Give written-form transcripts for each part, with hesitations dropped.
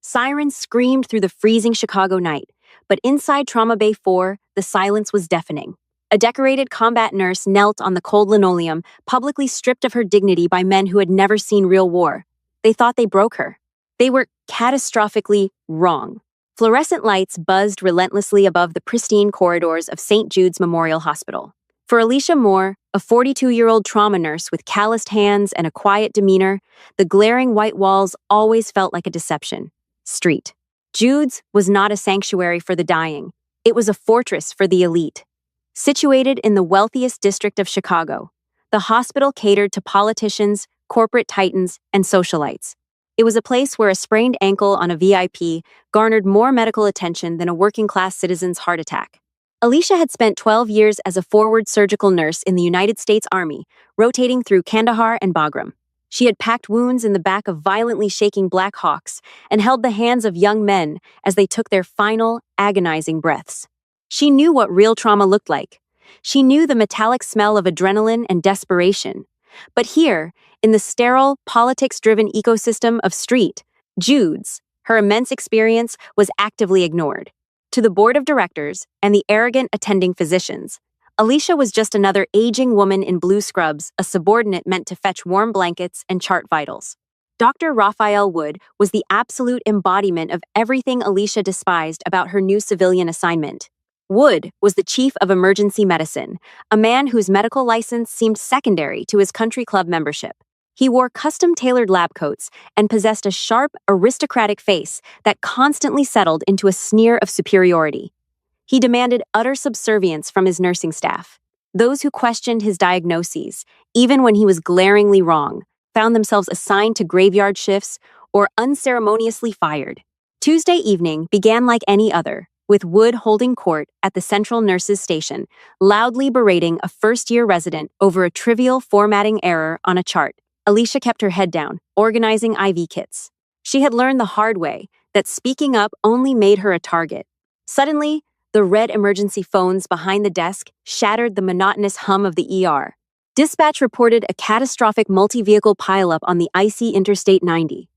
Sirens screamed through the freezing Chicago night, but inside Trauma Bay 4, the silence was deafening. A decorated combat nurse knelt on the cold linoleum, publicly stripped of her dignity by men who had never seen real war. They thought they broke her. They were catastrophically wrong. Fluorescent lights buzzed relentlessly above the pristine corridors of St. Jude's Memorial Hospital. For Alicia Moore, a 42-year-old trauma nurse with calloused hands and a quiet demeanor, the glaring white walls always felt like a deception. Street. Jude's was not a sanctuary for the dying. It was a fortress for the elite. Situated in the wealthiest district of Chicago, the hospital catered to politicians, corporate titans, and socialites. It was a place where a sprained ankle on a VIP garnered more medical attention than a working-class citizen's heart attack. Alicia had spent 12 years as a forward surgical nurse in the United States Army, rotating through Kandahar and Bagram. She had packed wounds in the back of violently shaking Black Hawks and held the hands of young men as they took their final, agonizing breaths. She knew what real trauma looked like. She knew the metallic smell of adrenaline and desperation. But here, in the sterile, politics-driven ecosystem of Street, Jude's, her immense experience was actively ignored. To the board of directors and the arrogant attending physicians, Alicia was just another aging woman in blue scrubs, a subordinate meant to fetch warm blankets and chart vitals. Dr. Raphael Wood was the absolute embodiment of everything Alicia despised about her new civilian assignment. Wood was the chief of emergency medicine, a man whose medical license seemed secondary to his country club membership. He wore custom-tailored lab coats and possessed a sharp, aristocratic face that constantly settled into a sneer of superiority. He demanded utter subservience from his nursing staff. Those who questioned his diagnoses, even when he was glaringly wrong, found themselves assigned to graveyard shifts or unceremoniously fired. Tuesday evening began like any other, with Wood holding court at the Central Nurses Station, loudly berating a first-year resident over a trivial formatting error on a chart. Alicia kept her head down, organizing IV kits. She had learned the hard way that speaking up only made her a target. Suddenly, the red emergency phones behind the desk shattered the monotonous hum of the ER. Dispatch reported a catastrophic multi-vehicle pileup on the icy Interstate 90.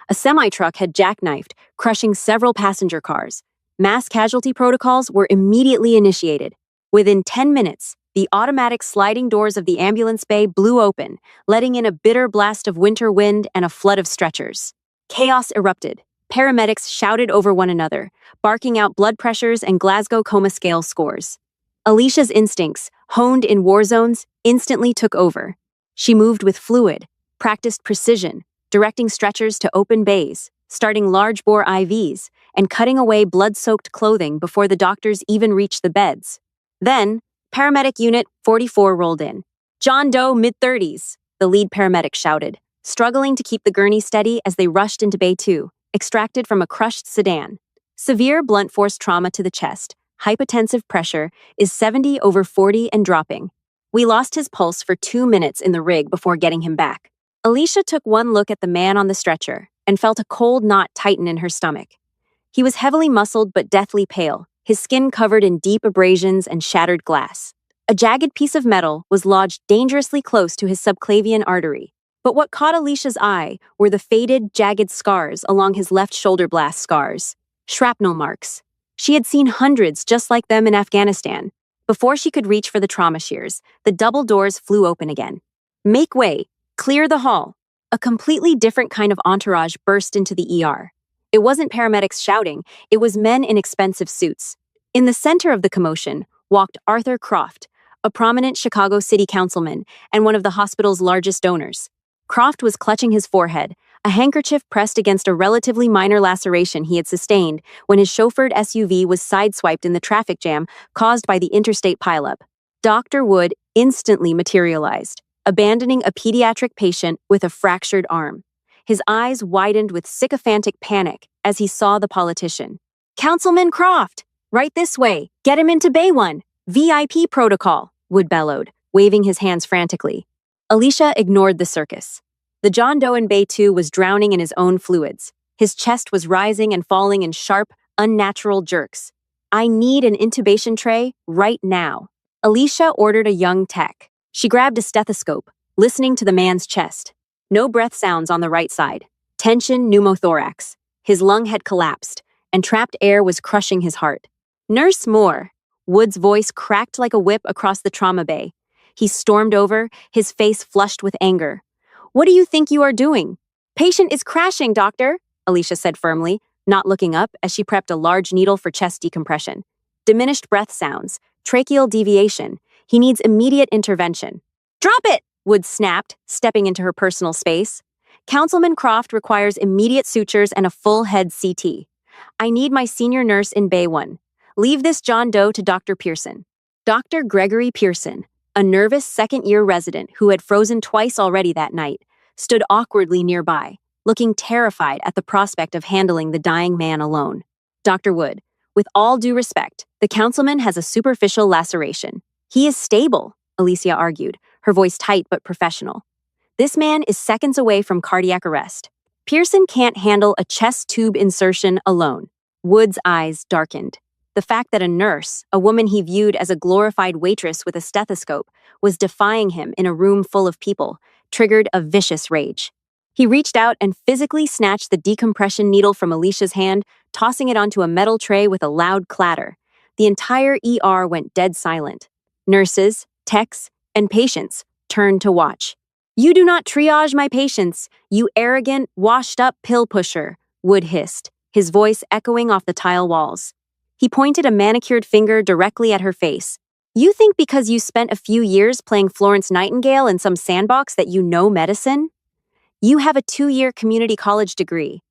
A semi-truck had jackknifed, crushing several passenger cars. Mass casualty protocols were immediately initiated. Within 10 minutes, the automatic sliding doors of the ambulance bay blew open, letting in a bitter blast of winter wind and a flood of stretchers. Chaos erupted. Paramedics shouted over one another, barking out blood pressures and Glasgow coma scale scores. Alicia's instincts, honed in war zones, instantly took over. She moved with fluid, practiced precision, directing stretchers to open bays, starting large-bore IVs, and cutting away blood-soaked clothing before the doctors even reached the beds. Then, Paramedic Unit 44 rolled in. "John Doe, mid-30s," the lead paramedic shouted, struggling to keep the gurney steady as they rushed into Bay 2, extracted from a crushed sedan. Severe blunt force trauma to the chest, hypotensive pressure, is 70/40 and dropping. We lost his pulse for 2 minutes in the rig before getting him back. Alicia took one look at the man on the stretcher and felt a cold knot tighten in her stomach. He was heavily muscled but deathly pale, his skin covered in deep abrasions and shattered glass. A jagged piece of metal was lodged dangerously close to his subclavian artery. But what caught Alicia's eye were the faded, jagged scars along his left shoulder blast scars. Shrapnel marks. She had seen hundreds just like them in Afghanistan. Before she could reach for the trauma shears, the double doors flew open again. "Make way! Clear the hall!" A completely different kind of entourage burst into the ER. It wasn't paramedics shouting, it was men in expensive suits. In the center of the commotion walked Arthur Croft, a prominent Chicago city councilman and one of the hospital's largest donors. Croft was clutching his forehead, a handkerchief pressed against a relatively minor laceration he had sustained when his chauffeured SUV was sideswiped in the traffic jam caused by the interstate pileup. Dr. Wood instantly materialized, abandoning a pediatric patient with a fractured arm. His eyes widened with sycophantic panic as he saw the politician. "Councilman Croft! Right this way! Get him into Bay 1! VIP protocol!" Wood bellowed, waving his hands frantically. Alicia ignored the circus. The John Doe in Bay 2 was drowning in his own fluids. His chest was rising and falling in sharp, unnatural jerks. "I need an intubation tray right now." Alicia ordered a young tech. She grabbed a stethoscope, listening to the man's chest. No breath sounds on the right side. Tension pneumothorax. His lung had collapsed, and trapped air was crushing his heart. Nurse Moore. Wood's voice cracked like a whip across the trauma bay. He stormed over, his face flushed with anger. What do you think you are doing? Patient is crashing, doctor, Alicia said firmly, not looking up as she prepped a large needle for chest decompression. Diminished breath sounds, tracheal deviation. He needs immediate intervention. Drop it! Wood snapped, stepping into her personal space. Councilman Croft requires immediate sutures and a full head CT. I need my senior nurse in Bay 1. Leave this John Doe to Dr. Pearson. Dr. Gregory Pearson, a nervous second-year resident who had frozen twice already that night, stood awkwardly nearby, looking terrified at the prospect of handling the dying man alone. Dr. Wood, with all due respect, the councilman has a superficial laceration. He is stable, Alicia argued, her voice tight but professional. This man is seconds away from cardiac arrest. Pearson can't handle a chest tube insertion alone. Wood's eyes darkened. The fact that a nurse, a woman he viewed as a glorified waitress with a stethoscope, was defying him in a room full of people, triggered a vicious rage. He reached out and physically snatched the decompression needle from Alicia's hand, tossing it onto a metal tray with a loud clatter. The entire ER went dead silent. Nurses, techs, and patients turned to watch. You do not triage my patients, you arrogant, washed-up pill pusher, Wood hissed, his voice echoing off the tile walls. He pointed a manicured finger directly at her face. You think because you spent a few years playing Florence Nightingale in some sandbox that you know medicine? You have a 2-year community college degree.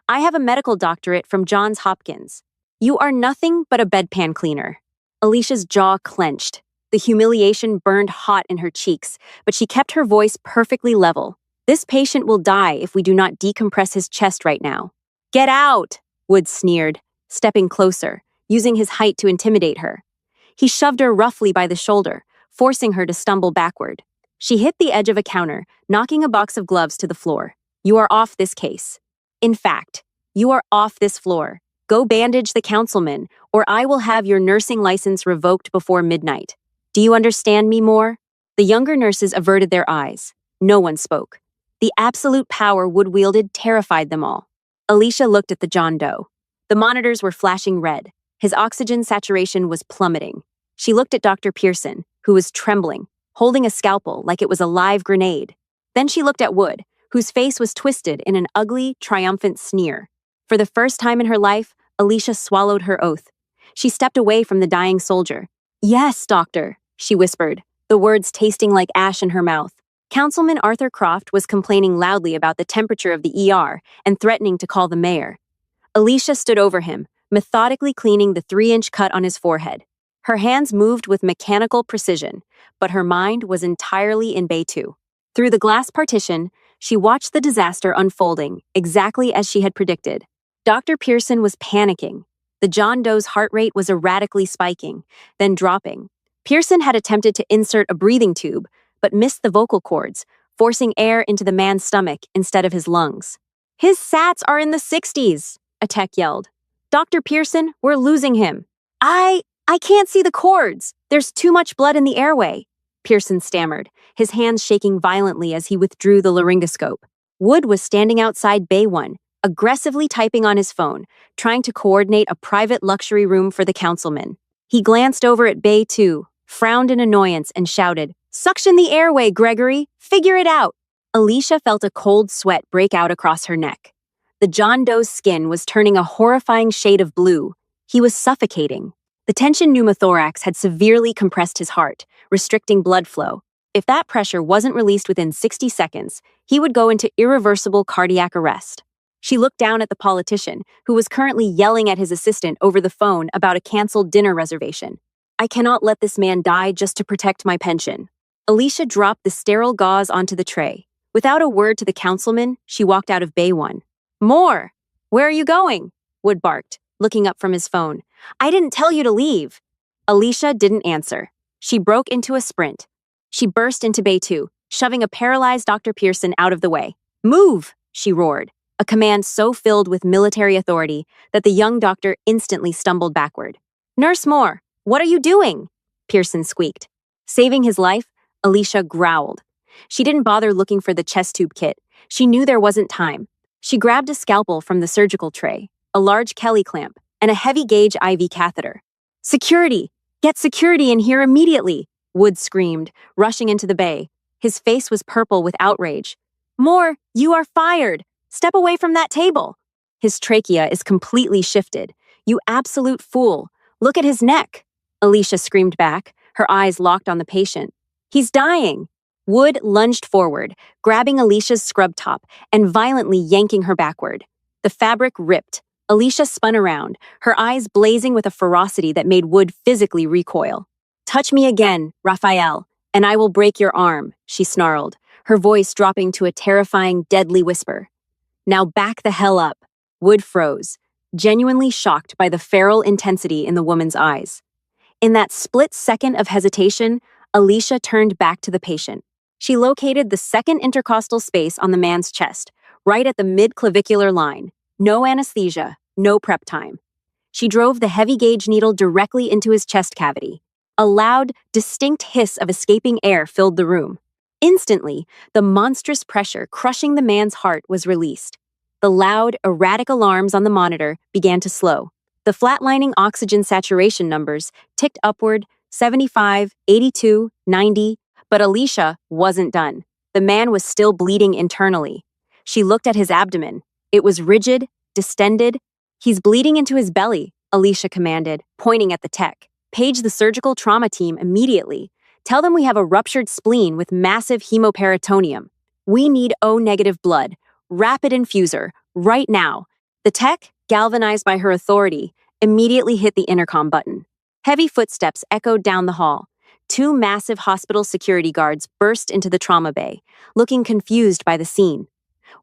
I have a medical doctorate from Johns Hopkins. You are nothing but a bedpan cleaner. Alicia's jaw clenched. The humiliation burned hot in her cheeks, but she kept her voice perfectly level. This patient will die if we do not decompress his chest right now. Get out, Wood sneered, stepping closer, using his height to intimidate her. He shoved her roughly by the shoulder, forcing her to stumble backward. She hit the edge of a counter, knocking a box of gloves to the floor. You are off this case. In fact, you are off this floor. Go bandage the councilman, or I will have your nursing license revoked before midnight. Do you understand me more? The younger nurses averted their eyes. No one spoke. The absolute power Wood wielded terrified them all. Alicia looked at the John Doe. The monitors were flashing red. His oxygen saturation was plummeting. She looked at Dr. Pearson, who was trembling, holding a scalpel like it was a live grenade. Then she looked at Wood, whose face was twisted in an ugly, triumphant sneer. For the first time in her life, Alicia swallowed her oath. She stepped away from the dying soldier. Yes, doctor, she whispered, the words tasting like ash in her mouth. Councilman Arthur Croft was complaining loudly about the temperature of the ER and threatening to call the mayor. Alicia stood over him, methodically cleaning the 3-inch cut on his forehead. Her hands moved with mechanical precision, but her mind was entirely in Bay 2. Through the glass partition, she watched the disaster unfolding, exactly as she had predicted. Dr. Pearson was panicking. The John Doe's heart rate was erratically spiking, then dropping. Pearson had attempted to insert a breathing tube, but missed the vocal cords, forcing air into the man's stomach instead of his lungs. His sats are in the 60s, a tech yelled. Dr. Pearson, we're losing him. I can't see the cords. There's too much blood in the airway, Pearson stammered, his hands shaking violently as he withdrew the laryngoscope. Wood was standing outside Bay 1, aggressively typing on his phone, trying to coordinate a private luxury room for the councilman. He glanced over at Bay 2, frowned in annoyance, and shouted, Suction the airway, Gregory! Figure it out! Alicia felt a cold sweat break out across her neck. The John Doe's skin was turning a horrifying shade of blue. He was suffocating. The tension pneumothorax had severely compressed his heart, restricting blood flow. If that pressure wasn't released within 60 seconds, he would go into irreversible cardiac arrest. She looked down at the politician, who was currently yelling at his assistant over the phone about a canceled dinner reservation. I cannot let this man die just to protect my pension. Alicia dropped the sterile gauze onto the tray. Without a word to the councilman, she walked out of Bay 1. More! Where are you going? Wood barked, looking up from his phone. I didn't tell you to leave. Alicia didn't answer. She broke into a sprint. She burst into Bay 2, shoving a paralyzed Dr. Pearson out of the way. Move! She roared, a command so filled with military authority that the young doctor instantly stumbled backward. Nurse Moore, what are you doing? Pearson squeaked. Saving his life, Alicia growled. She didn't bother looking for the chest tube kit. She knew there wasn't time. She grabbed a scalpel from the surgical tray, a large Kelly clamp, and a heavy-gauge IV catheter. "Security! Get security in here immediately!" Wood screamed, rushing into the bay. His face was purple with outrage. "Moore, you are fired! Step away from that table!" "His trachea is completely shifted. You absolute fool! Look at his neck!" Alicia screamed back, her eyes locked on the patient. "He's dying!" Wood lunged forward, grabbing Alicia's scrub top and violently yanking her backward. The fabric ripped. Alicia spun around, her eyes blazing with a ferocity that made Wood physically recoil. "Touch me again, Raphael, and I will break your arm," she snarled, her voice dropping to a terrifying, deadly whisper. "Now back the hell up." Wood froze, genuinely shocked by the feral intensity in the woman's eyes. In that split second of hesitation, Alicia turned back to the patient. She located the second intercostal space on the man's chest, right at the mid-clavicular line. No anesthesia, no prep time. She drove the heavy-gauge needle directly into his chest cavity. A loud, distinct hiss of escaping air filled the room. Instantly, the monstrous pressure crushing the man's heart was released. The loud, erratic alarms on the monitor began to slow. The flatlining oxygen saturation numbers ticked upward, 75, 82, 90, but Alicia wasn't done. The man was still bleeding internally. She looked at his abdomen. It was rigid, distended. "He's bleeding into his belly," Alicia commanded, pointing at the tech. "Page the surgical trauma team immediately. Tell them we have a ruptured spleen with massive hemoperitoneum. We need O-negative blood. Rapid infuser, right now." The tech, galvanized by her authority, immediately hit the intercom button. Heavy footsteps echoed down the hall. Two massive hospital security guards burst into the trauma bay, looking confused by the scene.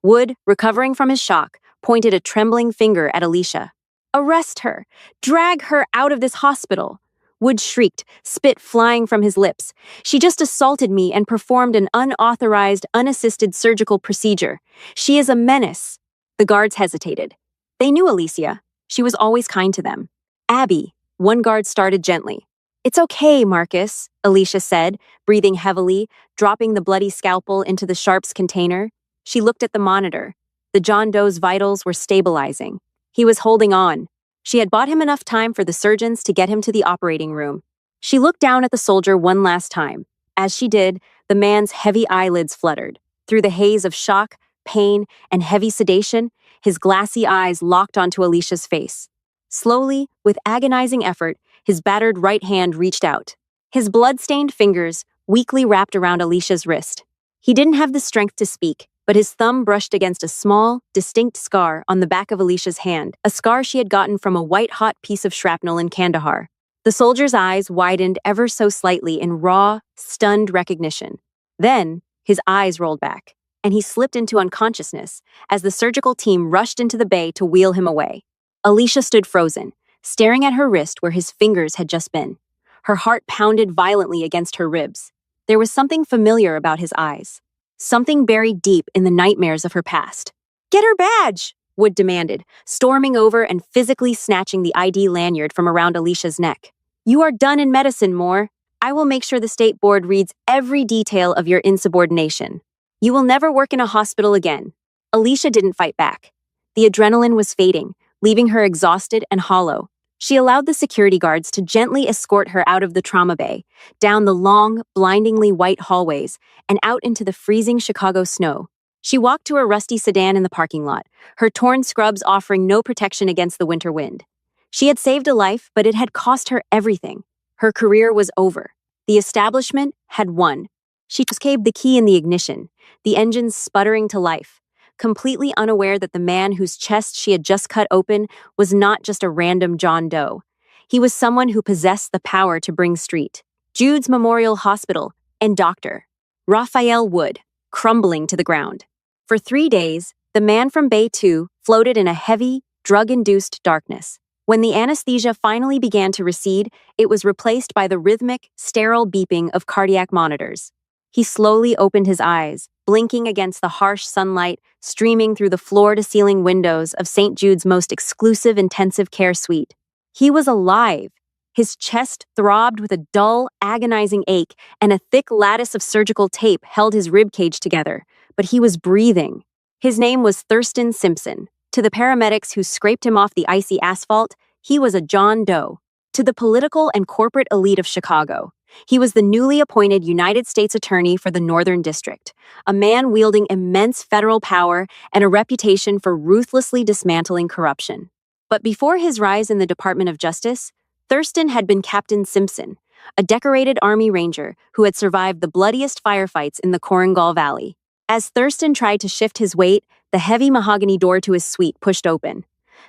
Wood, recovering from his shock, pointed a trembling finger at Alicia. "Arrest her! Drag her out of this hospital!" Wood shrieked, spit flying from his lips. "She just assaulted me and performed an unauthorized, unassisted surgical procedure. She is a menace." The guards hesitated. They knew Alicia. She was always kind to them. "Abby," one guard started gently. "It's okay, Marcus," Alicia said, breathing heavily, dropping the bloody scalpel into the sharps container. She looked at the monitor. The John Doe's vitals were stabilizing. He was holding on. She had bought him enough time for the surgeons to get him to the operating room. She looked down at the soldier one last time. As she did, the man's heavy eyelids fluttered. Through the haze of shock, pain, and heavy sedation, his glassy eyes locked onto Alicia's face. Slowly, with agonizing effort, his battered right hand reached out. His blood-stained fingers weakly wrapped around Alicia's wrist. He didn't have the strength to speak, but his thumb brushed against a small, distinct scar on the back of Alicia's hand, a scar she had gotten from a white-hot piece of shrapnel in Kandahar. The soldier's eyes widened ever so slightly in raw, stunned recognition. Then, his eyes rolled back, and he slipped into unconsciousness as the surgical team rushed into the bay to wheel him away. Alicia stood frozen, staring at her wrist where his fingers had just been. Her heart pounded violently against her ribs. There was something familiar about his eyes. Something buried deep in the nightmares of her past. "Get her badge!" Wood demanded, storming over and physically snatching the ID lanyard from around Alicia's neck. "You are done in medicine, Moore. I will make sure the state board reads every detail of your insubordination. You will never work in a hospital again." Alicia didn't fight back. The adrenaline was fading, leaving her exhausted and hollow. She allowed the security guards to gently escort her out of the trauma bay, down the long, blindingly white hallways, and out into the freezing Chicago snow. She walked to a rusty sedan in the parking lot, her torn scrubs offering no protection against the winter wind. She had saved a life, but it had cost her everything. Her career was over. The establishment had won. She just caved the key in the ignition, the engines sputtering to life, completely unaware that the man whose chest she had just cut open was not just a random John Doe. He was someone who possessed the power to bring street. Jude's Memorial Hospital and Dr. Raphael Wood, crumbling to the ground. For 3 days, the man from Bay 2 floated in a heavy, drug-induced darkness. When the anesthesia finally began to recede, it was replaced by the rhythmic, sterile beeping of cardiac monitors. He slowly opened his eyes, blinking against the harsh sunlight streaming through the floor-to-ceiling windows of St. Jude's most exclusive intensive care suite. He was alive. His chest throbbed with a dull, agonizing ache, and a thick lattice of surgical tape held his ribcage together, but he was breathing. His name was Thurston Simpson. To the paramedics who scraped him off the icy asphalt, he was a John Doe. To the political and corporate elite of Chicago, he was the newly appointed United States Attorney for the Northern District, a man wielding immense federal power and a reputation for ruthlessly dismantling corruption. But before his rise in the Department of Justice, Thurston had been Captain Simpson, a decorated Army Ranger who had survived the bloodiest firefights in the Korengal Valley. As Thurston tried to shift his weight, the heavy mahogany door to his suite pushed open.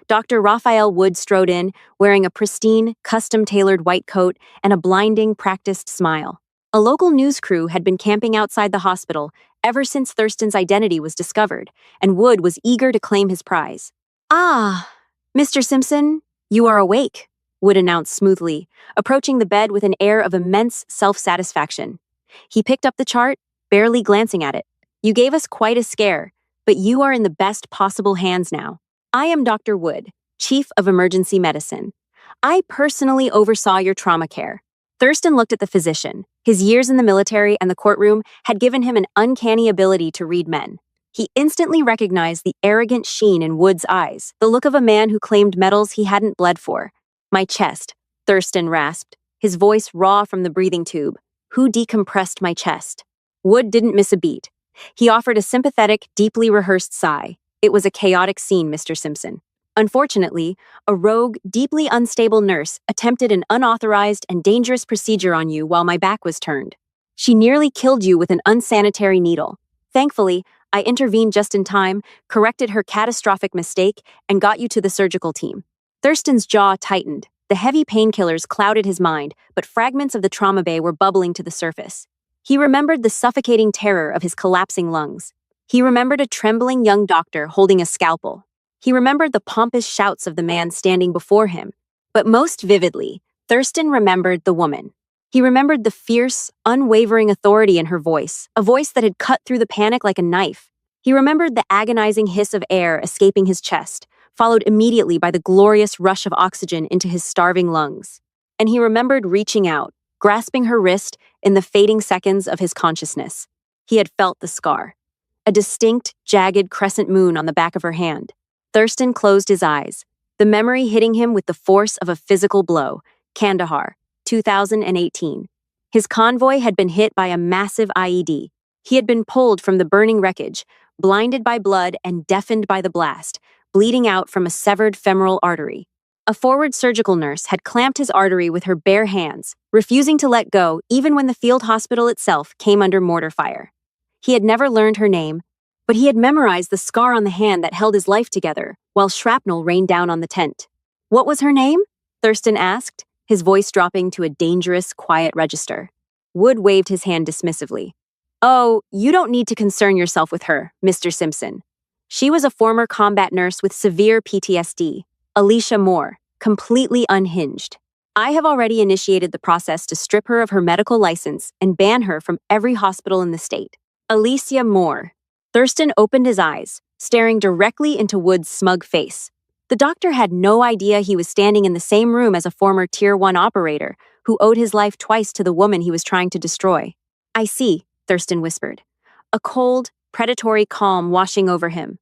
Dr. Raphael Wood strode in, wearing a pristine, custom-tailored white coat and a blinding, practiced smile. A local news crew had been camping outside the hospital ever since Thurston's identity was discovered, and Wood was eager to claim his prize. "Ah, Mr. Simpson, you are awake," Wood announced smoothly, approaching the bed with an air of immense self-satisfaction. He picked up the chart, barely glancing at it. "You gave us quite a scare, but you are in the best possible hands now. I am Dr. Wood, Chief of Emergency Medicine. I personally oversaw your trauma care." Thurston looked at the physician. His years in the military and the courtroom had given him an uncanny ability to read men. He instantly recognized the arrogant sheen in Wood's eyes, the look of a man who claimed medals he hadn't bled for. "My chest," Thurston rasped, his voice raw from the breathing tube. "Who decompressed my chest?" Wood didn't miss a beat. He offered a sympathetic, deeply rehearsed sigh. "It was a chaotic scene, Mr. Simpson. Unfortunately, a rogue, deeply unstable nurse attempted an unauthorized and dangerous procedure on you while my back was turned. She nearly killed you with an unsanitary needle. Thankfully, I intervened just in time, corrected her catastrophic mistake, and got you to the surgical team." Thurston's jaw tightened. The heavy painkillers clouded his mind, but fragments of the trauma bay were bubbling to the surface. He remembered the suffocating terror of his collapsing lungs. He remembered a trembling young doctor holding a scalpel. He remembered the pompous shouts of the man standing before him. But most vividly, Thurston remembered the woman. He remembered the fierce, unwavering authority in her voice, a voice that had cut through the panic like a knife. He remembered the agonizing hiss of air escaping his chest, followed immediately by the glorious rush of oxygen into his starving lungs. And he remembered reaching out, grasping her wrist in the fading seconds of his consciousness. He had felt the scar. A distinct, jagged crescent moon on the back of her hand. Thurston closed his eyes, the memory hitting him with the force of a physical blow. Kandahar, 2018. His convoy had been hit by a massive IED. He had been pulled from the burning wreckage, blinded by blood and deafened by the blast, bleeding out from a severed femoral artery. A forward surgical nurse had clamped his artery with her bare hands, refusing to let go even when the field hospital itself came under mortar fire. He had never learned her name, but he had memorized the scar on the hand that held his life together, while shrapnel rained down on the tent. "What was her name?" Thurston asked, his voice dropping to a dangerous, quiet register. Wood waved his hand dismissively. "Oh, you don't need to concern yourself with her, Mr. Simpson. She was a former combat nurse with severe PTSD, Alicia Moore, completely unhinged. I have already initiated the process to strip her of her medical license and ban her from every hospital in the state." Alicia Moore. Thurston opened his eyes, staring directly into Wood's smug face. The doctor had no idea he was standing in the same room as a former Tier 1 operator who owed his life twice to the woman he was trying to destroy. "I see," Thurston whispered, a cold, predatory calm washing over him.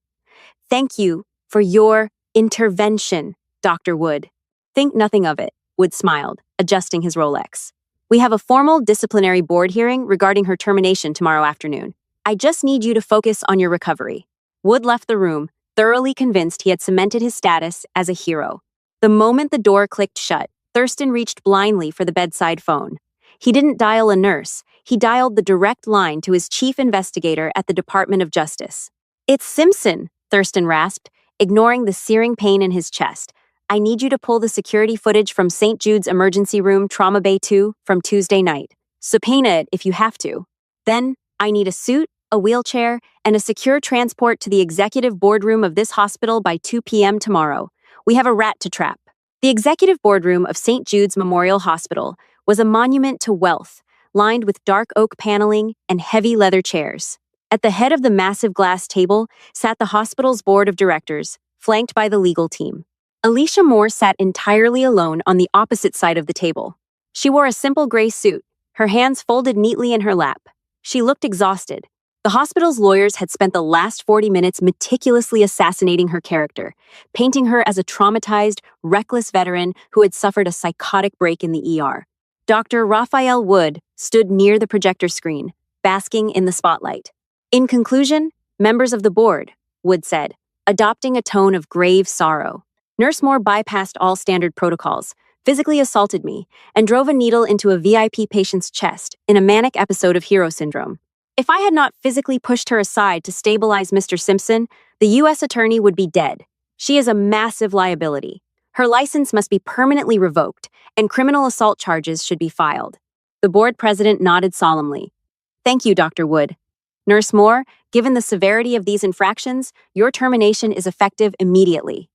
"Thank you for your intervention, Dr. Wood." "Think nothing of it," Wood smiled, adjusting his Rolex. "We have a formal disciplinary board hearing regarding her termination tomorrow afternoon. I just need you to focus on your recovery." Wood left the room, thoroughly convinced he had cemented his status as a hero. The moment the door clicked shut, Thurston reached blindly for the bedside phone. He didn't dial a nurse, he dialed the direct line to his chief investigator at the Department of Justice. "It's Simpson," Thurston rasped, ignoring the searing pain in his chest. "I need you to pull the security footage from St. Jude's Emergency Room, Trauma Bay 2, from Tuesday night. Subpoena it if you have to. Then, I need a suit, a wheelchair, and a secure transport to the executive boardroom of this hospital by 2 p.m. tomorrow. We have a rat to trap." The executive boardroom of St. Jude's Memorial Hospital was a monument to wealth, lined with dark oak paneling and heavy leather chairs. At the head of the massive glass table sat the hospital's board of directors, flanked by the legal team. Alicia Moore sat entirely alone on the opposite side of the table. She wore a simple gray suit, her hands folded neatly in her lap. She looked exhausted, The hospital's lawyers had spent the last 40 minutes meticulously assassinating her character, painting her as a traumatized, reckless veteran who had suffered a psychotic break in the ER. Dr. Raphael Wood stood near the projector screen, basking in the spotlight. In conclusion, members of the board, Wood said, adopting a tone of grave sorrow. Nurse Moore bypassed all standard protocols, physically assaulted me, and drove a needle into a VIP patient's chest in a manic episode of hero syndrome. If I had not physically pushed her aside to stabilize Mr. Simpson, the U.S. attorney would be dead. She is a massive liability. Her license must be permanently revoked, and criminal assault charges should be filed. The board president nodded solemnly. Thank you, Dr. Wood. Nurse Moore, given the severity of these infractions, your termination is effective immediately.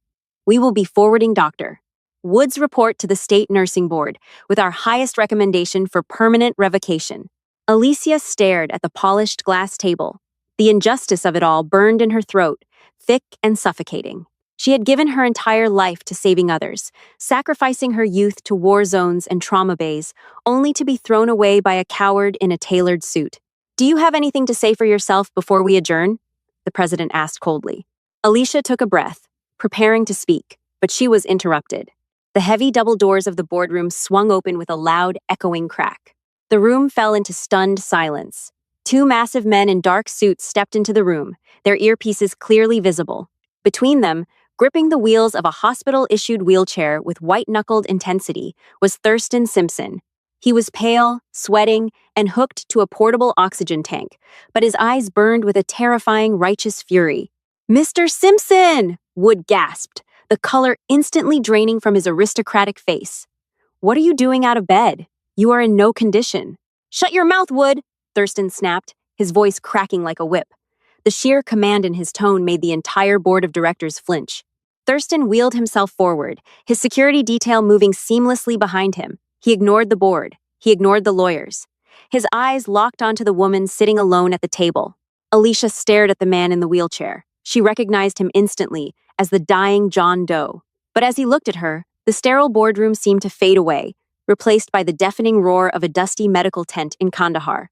We will be forwarding Dr. Wood's report to the State Nursing Board with our highest recommendation for permanent revocation. Alicia stared at the polished glass table. The injustice of it all burned in her throat, thick and suffocating. She had given her entire life to saving others, sacrificing her youth to war zones and trauma bays, only to be thrown away by a coward in a tailored suit. Do you have anything to say for yourself before we adjourn? The president asked coldly. Alicia took a breath, preparing to speak, but she was interrupted. The heavy double doors of the boardroom swung open with a loud, echoing crack. The room fell into stunned silence. Two massive men in dark suits stepped into the room, their earpieces clearly visible. Between them, gripping the wheels of a hospital-issued wheelchair with white-knuckled intensity, was Thurston Simpson. He was pale, sweating, and hooked to a portable oxygen tank, but his eyes burned with a terrifying, righteous fury. "Mr. Simpson!" Wood gasped, the color instantly draining from his aristocratic face. "What are you doing out of bed? You are in no condition." "Shut your mouth, Wood!" Thurston snapped, his voice cracking like a whip. The sheer command in his tone made the entire board of directors flinch. Thurston wheeled himself forward, his security detail moving seamlessly behind him. He ignored the board. He ignored the lawyers. His eyes locked onto the woman sitting alone at the table. Alicia stared at the man in the wheelchair. She recognized him instantly as the dying John Doe. But as he looked at her, the sterile boardroom seemed to fade away, replaced by the deafening roar of a dusty medical tent in Kandahar.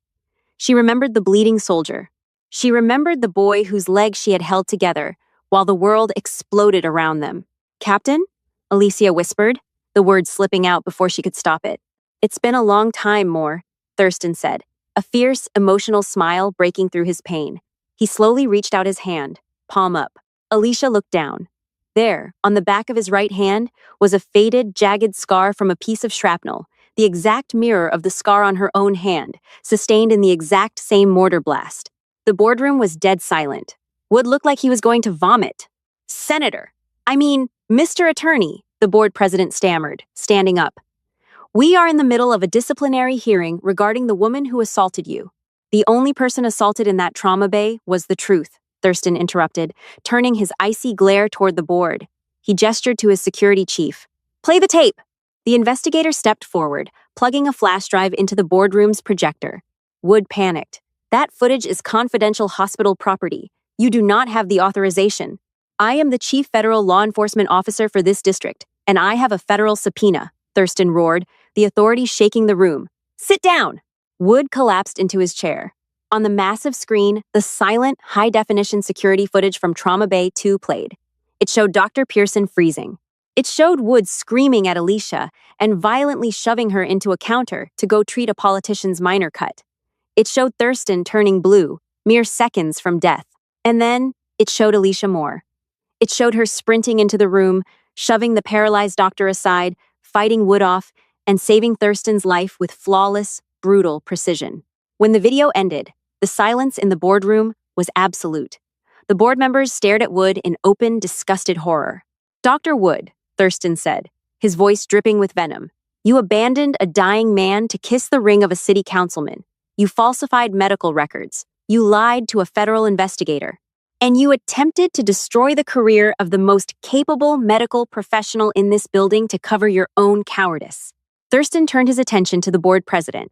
She remembered the bleeding soldier. She remembered the boy whose legs she had held together, while the world exploded around them. "Captain?" Alicia whispered, the words slipping out before she could stop it. "It's been a long time, Moore," Thurston said, a fierce, emotional smile breaking through his pain. He slowly reached out his hand, palm up. Alicia looked down. There, on the back of his right hand, was a faded, jagged scar from a piece of shrapnel, the exact mirror of the scar on her own hand, sustained in the exact same mortar blast. The boardroom was dead silent. Wood looked like he was going to vomit. "Senator! Mr. Attorney," the board president stammered, standing up. "We are in the middle of a disciplinary hearing regarding the woman who assaulted you. The only person assaulted in that trauma bay was the truth," Thurston interrupted, turning his icy glare toward the board. He gestured to his security chief. "Play the tape!" The investigator stepped forward, plugging a flash drive into the boardroom's projector. Wood panicked. "That footage is confidential hospital property. You do not have the authorization. I am the chief federal law enforcement officer for this district, and I have a federal subpoena," Thurston roared, the authorities shaking the room. "Sit down!" Wood collapsed into his chair. On the massive screen, the silent, high-definition security footage from Trauma Bay 2 played. It showed Dr. Pearson freezing. It showed Wood screaming at Alicia and violently shoving her into a counter to go treat a politician's minor cut. It showed Thurston turning blue, mere seconds from death. And then, it showed Alicia Moore. It showed her sprinting into the room, shoving the paralyzed doctor aside, fighting Wood off, and saving Thurston's life with flawless, brutal precision. When the video ended, the silence in the boardroom was absolute. The board members stared at Wood in open, disgusted horror. "Dr. Wood," Thurston said, his voice dripping with venom, "you abandoned a dying man to kiss the ring of a city councilman. You falsified medical records. You lied to a federal investigator. And you attempted to destroy the career of the most capable medical professional in this building to cover your own cowardice." Thurston turned his attention to the board president.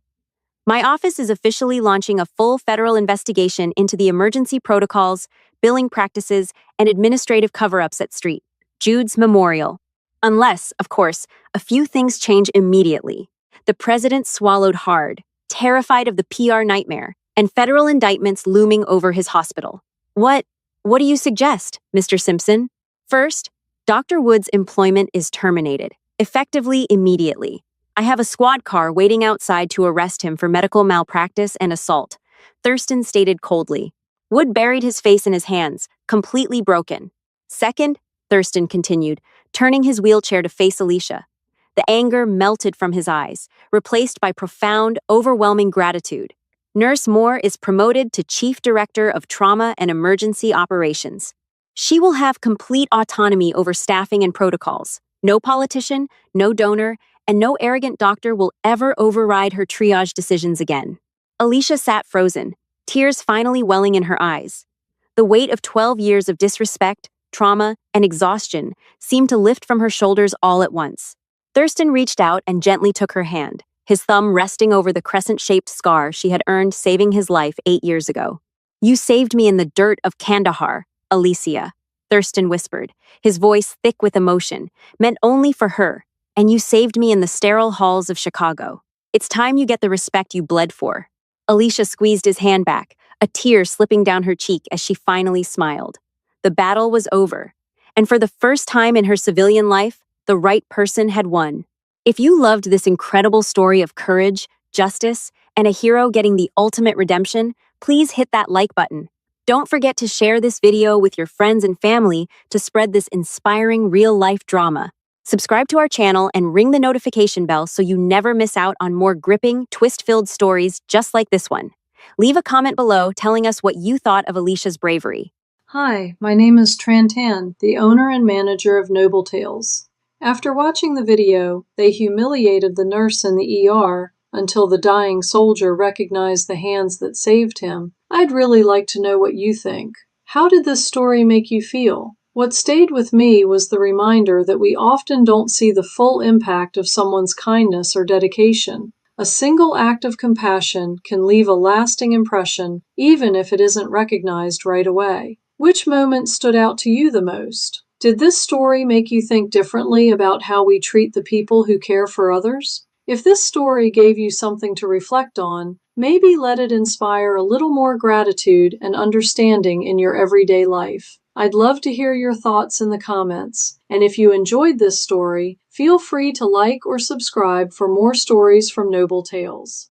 "My office is officially launching a full federal investigation into the emergency protocols, billing practices, and administrative cover-ups at St. Jude's Memorial. Unless, of course, a few things change immediately." The president swallowed hard, terrified of the PR nightmare. and federal indictments looming over his hospital. What do you suggest, Mr. Simpson? First, Dr. Wood's employment is terminated, effectively immediately. I have a squad car waiting outside to arrest him for medical malpractice and assault, Thurston stated coldly. Wood buried his face in his hands, completely broken. Second, Thurston continued, turning his wheelchair to face Alicia. The anger melted from his eyes, replaced by profound, overwhelming gratitude. Nurse Moore is promoted to Chief Director of Trauma and Emergency Operations. She will have complete autonomy over staffing and protocols. No politician, no donor, and no arrogant doctor will ever override her triage decisions again. Alicia sat frozen, tears finally welling in her eyes. The weight of 12 years of disrespect, trauma, and exhaustion seemed to lift from her shoulders all at once. Thurston reached out and gently took her hand, his thumb resting over the crescent-shaped scar she had earned saving his life 8 years ago. You saved me in the dirt of Kandahar, Alicia, Thurston whispered, his voice thick with emotion, meant only for her, and you saved me in the sterile halls of Chicago. It's time you get the respect you bled for. Alicia squeezed his hand back, a tear slipping down her cheek as she finally smiled. The battle was over, and for the first time in her civilian life, the right person had won. If you loved this incredible story of courage, justice, and a hero getting the ultimate redemption, please hit that like button. Don't forget to share this video with your friends and family to spread this inspiring real-life drama. Subscribe to our channel and ring the notification bell so you never miss out on more gripping, twist-filled stories just like this one. Leave a comment below telling us what you thought of Alicia's bravery. Hi, my name is Trantan, the owner and manager of Noble Tales. After watching the video, they humiliated the nurse in the ER until the dying soldier recognized the hands that saved him. I'd really like to know what you think. How did this story make you feel? What stayed with me was the reminder that we often don't see the full impact of someone's kindness or dedication. A single act of compassion can leave a lasting impression, even if it isn't recognized right away. Which moment stood out to you the most? Did this story make you think differently about how we treat the people who care for others? If this story gave you something to reflect on, maybe let it inspire a little more gratitude and understanding in your everyday life. I'd love to hear your thoughts in the comments. And if you enjoyed this story, feel free to like or subscribe for more stories from Noble Tales.